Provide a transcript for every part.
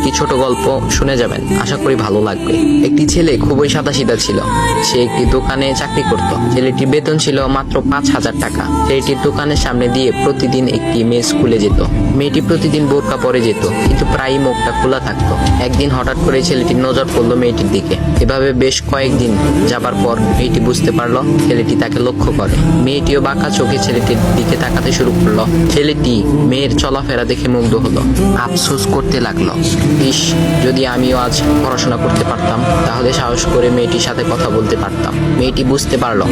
একটি ছোট গল্প শুনে যাবেন, আশা করি ভালো লাগবে। একটি ছেলে খুবই সাদাসিধা ছিল। সে একটি দোকানে চাকরি করত। ছেলেটির বেতন ছিল মাত্র 5,000 টাকা। ছেলেটির দোকানের সামনে দিয়ে প্রতিদিন একটি মেয়ে স্কুলে যেত। মেয়েটি প্রতিদিন বোরকা পরে যেত, কিন্তু প্রায়ই মুখটা খোলা থাকতো। একদিন হঠাৎ করে ছেলেটির নজর পড়লো মেয়েটির দিকে। এভাবে বেশ কয়েকদিন যাবার পর মেয়েটি বুঝতে পারলো ছেলেটি তাকে লক্ষ্য করে। মেয়েটিও বাঁকা চোখে ছেলেটির দিকে তাকাতে শুরু করলো। ছেলেটি মেয়ের চলাফেরা দেখে মুগ্ধ হলো। আফসোস করতে লাগলো, ইস, যদি আমিও আজ পড়াশোনা করতে পারতাম, তাহলে সাহস করে মেয়েটির সাথে কথা বলতে পারতাম। মেয়েটি বুঝতে পারলো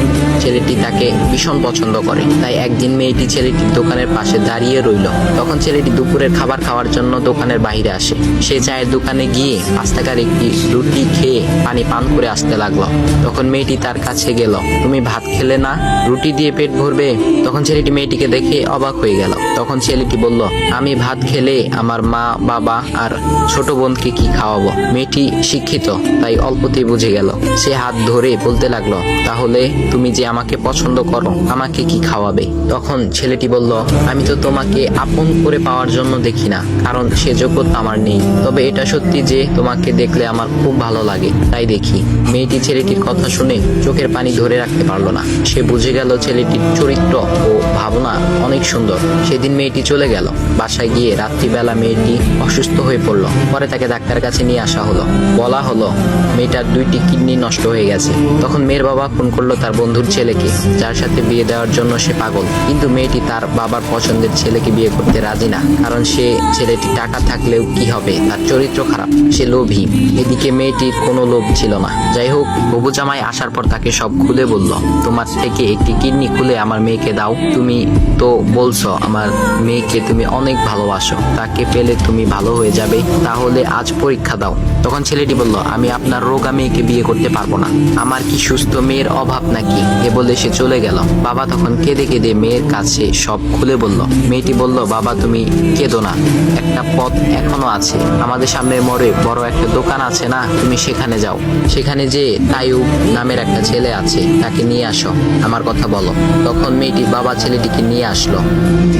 ছেলেটি তাকে ভীষণ পছন্দ করে। তাই একদিন মেয়েটি ছেলেটির দোকানের পাশে দাঁড়িয়ে রইল। তখন ছেলেটি দুপুরের খাবার খাওয়ার জন্য দোকানের বাইরে আসে। সে চায়ের দোকানে গিয়ে 5 টাকার একটি রুটি খেয়ে পানি পান করে আসতে লাগলো। তখন মেয়েটি তার কাছে গেল। তুমি ভাত খেলে না, রুটি দিয়ে পেট ভরবে? তখন ছেলেটি মেয়েটিকে দেখে অবাক হয়ে গেল। তখন ছেলেটি বলল, আমি ভাত খেলে আমার মা, বাবা আর ছোট বোনকে কি খাওয়াবো? মেয়েটি শিক্ষিত, তাই অল্পতেই বুঝে গেল। সে হাত ধরে বলতে লাগলো, তাহলে তুমি যে আমাকে পছন্দ করো, আমাকে কি খাওয়াবে? তখন ছেলেটি বলল, আমি তো তোমাকে আপন করে পাওয়ার জন্য দেখি না, কারণ সে যোগ্যতা আমার নেই। তবে এটা সত্যি যে তোমাকে দেখলে আমার খুব ভালো লাগে, তাই দেখি। মেয়েটি ছেলেটির কথা শুনে চোখের পানি ধরে রাখতে পারলো না। সে বুঝে গেল ছেলেটির চরিত্র ও ভাবনা অনেক সুন্দর। সেদিন মেয়েটি চলে গেল। বাসায় গিয়ে রাত্রিবেলা মেয়েটি অসুস্থ হয়ে পড়লো। পরে তাকে ডাক্তার কাছে নিয়ে আসা হলো। বলা হলো মেয়েটার 2টি কিডনি নষ্ট হয়ে গেছে। তখন মেয়ের বাবা ফোন করলো তার বন্ধুর ছেলেকে, যার সাথে বিয়ে দেওয়ার জন্য সে পাগল। কিন্তু মেয়েটি তার বাবার পছন্দের ছেলেকে বিয়ে করতে রাজি না, কারণ সে ছেলেটি টাকা থাকলেও কি হবে, তার চরিত্র খারাপ, সে লোভী। এদিকে মেয়েটির কোনো লোভ ছিল না। যাই হোক, হবু জামাই আসার পর তাকে সব খুলে বলল, তোমার থেকে একটি কিডনি খুলে আমার মেয়েকে দাও। তুমি তো বলছো আমার মেয়েকে তুমি অনেক ভালোবাসো, তাকে পেলে তুমি ভালো হয়ে যাবে, তাহলে আজ পরীক্ষা দাও। তখন ছেলেটি বলল, আমি আপনার রোগা মেয়েকে বিয়ে করতে পারবো না, আমার কি সুস্থ মেয়ের অভাব নাকি? এ বলে সে চলে গেল। বাবা তখন কেঁদে কেঁদে মেয়ের কাছে সব খুলে বলল। মেয়েটি বলল, বাবা তুমি কেঁদো না, একটা পথ এখনো আছে। আমাদের সামনের মোড়ে বড় একটা দোকান আছে না, তুমি সেখানে যাও। সেখানে যে তাইয়ুব নামের একটা ছেলে আছে, তাকে নিয়ে আসো, আমার কথা বলো। তখন মেয়েটির বাবা ছেলেটিকে নিয়ে আসলো।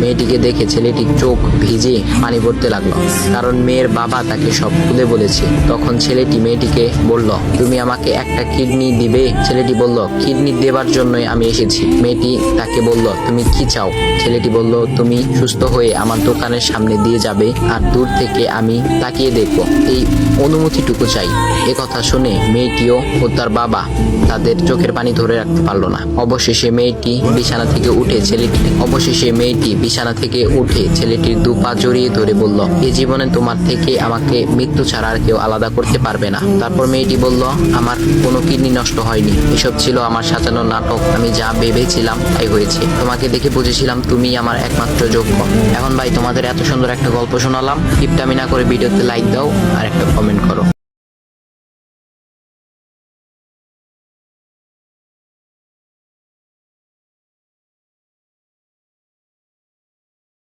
মেয়েটিকে দেখে ছেলেটির চোখ ভিজে পানি পড়তে লাগলো, কারণ মেয়ের বাবা তাকে সব খুলে বলেছে। তখন ছেলেটি মেয়েটিকে বলল, তুমি আমাকে একটা কিডনি দিবে? ছেলেটি বলল, কিডনি দেবার জন্যই আমি এসেছি। মেয়েটি তাকে বলল, তুমি কি চাও? ছেলেটি বলল, তুমি সুস্থ হয়ে আমার দোকানের সামনে দিয়ে যাবে, আর দূর থেকে আমি তাকিয়ে দেখব, এই অনুমতিটুকু চাই। এ কথা শুনে মেয়েটিও ও তার বাবা তাদের চোখের পানি ধরে রাখতে পারলো না। অবশেষে মেয়েটি বিছানা থেকে উঠে ছেলেটির 2 পা জড়িয়ে ধরে বলল, এই জীবনে তোমার থেকে আমাকে মৃত্যু ছাড়া আর কেউ আলাদা করতে পারবে না। তারপর মেয়েটি বলল, আমার কোনো কিডনি নষ্ট হয়নি, এসব ছিল আমার সাজানো নাটক। আমি যা ভেবেছিলাম তাই হয়েছে। তোমাকে দেখে বুঝেছিলাম তুমি আমার একমাত্র যোগ্য। এখন ভাই, তোমাদের এত সুন্দর একটা গল্প শোনালাম, টিপটামি না করে ভিডিওতে লাইক দাও আর একটা কমেন্ট করো।